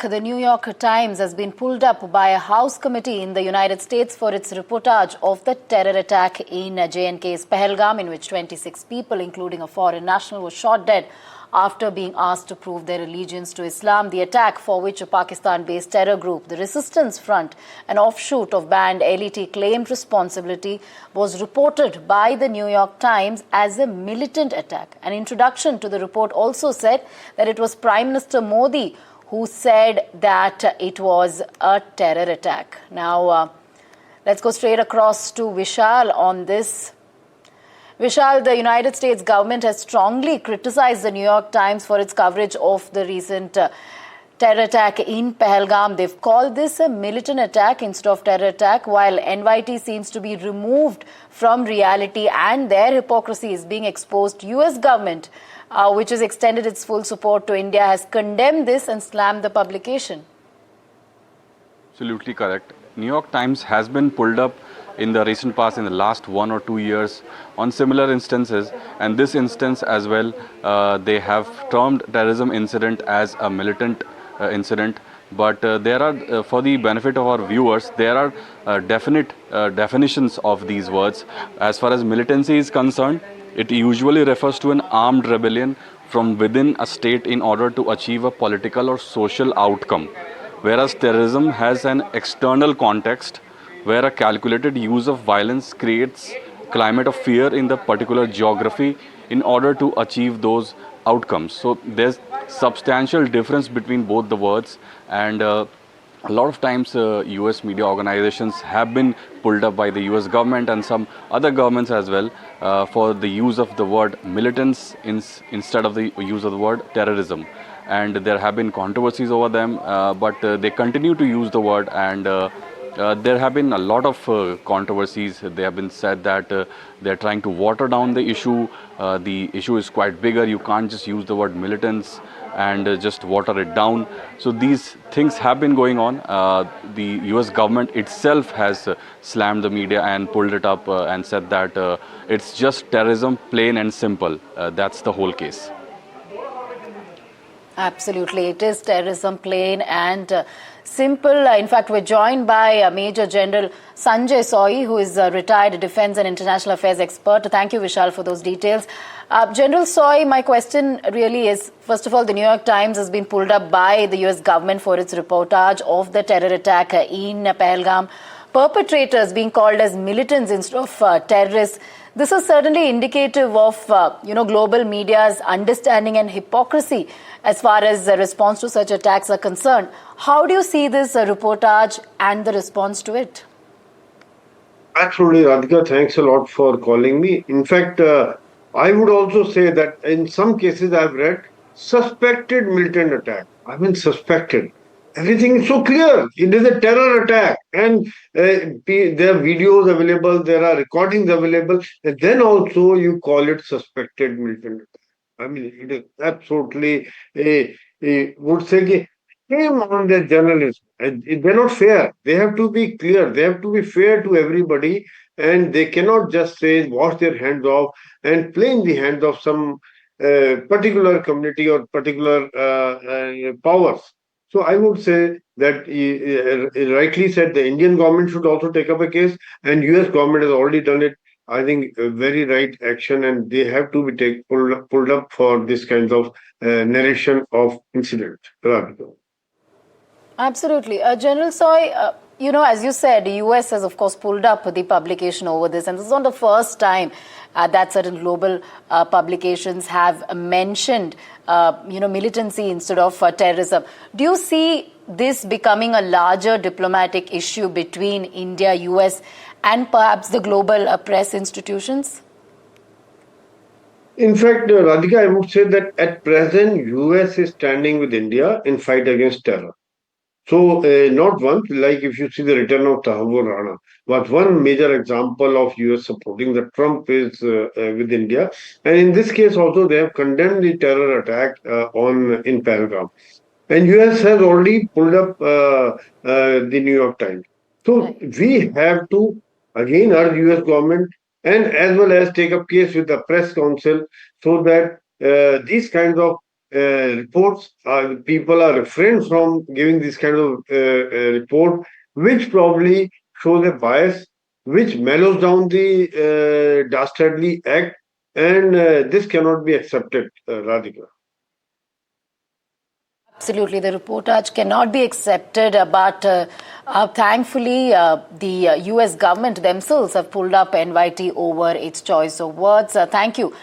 The New York Times has been pulled up by a House committee in the United States for its reportage of the terror attack in J&K's Pahalgam, in which 26 people, including a foreign national, were shot dead after being asked to prove their allegiance to Islam. The attack, for which a Pakistan-based terror group, the Resistance Front, an offshoot of banned LET, claimed responsibility, was reported by the New York Times as a militant attack. An introduction to the report also said that it was Prime Minister Modi who said that it was a terror attack. Now, let's go straight across to Vishal on this. Vishal, the United States government has strongly criticized the New York Times for its coverage of the recent terror attack in Pahalgam. They've called this a militant attack instead of terror attack, while NYT seems to be removed from reality and their hypocrisy is being exposed. US government, which has extended its full support to India, has condemned this and slammed the publication. Absolutely correct. New York Times has been pulled up in the recent past, in the last 1 or 2 years, on similar instances, and this instance as well, they have termed terrorism incident as a militant incident. But there are, for the benefit of our viewers, there are definite definitions of these words. As far as militancy is concerned, it usually refers to an armed rebellion from within a state in order to achieve a political or social outcome, whereas terrorism has an external context where a calculated use of violence creates climate of fear in the particular geography in order to achieve those outcomes. So there's substantial difference between both the words, and a lot of times US media organizations have been pulled up by the US government and some other governments as well for the use of the word militants instead of the use of the word terrorism. And there have been controversies over them, but they continue to use the word, and there have been a lot of controversies. They have been said that they're trying to water down the issue. The issue is quite bigger. You can't just use the word militants and just water it down. So these things have been going on. The US government itself has slammed the media and pulled it up and said that it's just terrorism, plain and simple. That's the whole case. Absolutely. It is terrorism, plain and simple. In fact, we're joined by Major General Sanjay Soy, who is a retired defense and international affairs expert. Thank you, Vishal, for those details. General Soy, my question really is, first of all, the New York Times has been pulled up by the US government for its reportage of the terror attack in Pahalgam. Perpetrators being called as militants instead of terrorists. This is certainly indicative of, global media's understanding and hypocrisy as far as the response to such attacks are concerned. How do you see this reportage and the response to it? Absolutely, Radhika. Thanks a lot for calling me. In fact, I would also say that in some cases I've read suspected militant attack. I mean, suspected. Everything is so clear. It is a terror attack, and there are videos available, there are recordings available, and then also you call it suspected militant attack. I mean, it is absolutely would say shame on their journalists. And they're not fair. They have to be clear. They have to be fair to everybody, and they cannot just say wash their hands off and play in the hands of some particular community or particular powers. So I would say that rightly said, the Indian government should also take up a case, and US government has already done it. I think a very right action, and they have to be pulled up for this kind of narration of incident. Absolutely. General Soy, as you said, the US has, of course, pulled up the publication over this. And this is not the first time that certain global publications have mentioned, militancy instead of terrorism. Do you see this becoming a larger diplomatic issue between India, US, and perhaps the global press institutions? In fact, Radhika, I would say that at present, US is standing with India in fight against terror. So, not one, like if you see the return of Tahavur Rana, was one major example of US supporting the Trump is with India. And in this case also, they have condemned the terror attack in Pahalgam. And US has already pulled up the New York Times. So, we have to again urge US government and as well as take up case with the press council so that these kinds of reports. People are refrained from giving this kind of report, which probably shows a bias, which mellows down the dastardly act, and this cannot be accepted, Radhika. Absolutely, the reportage cannot be accepted, but thankfully, the US government themselves have pulled up NYT over its choice of words. Thank you.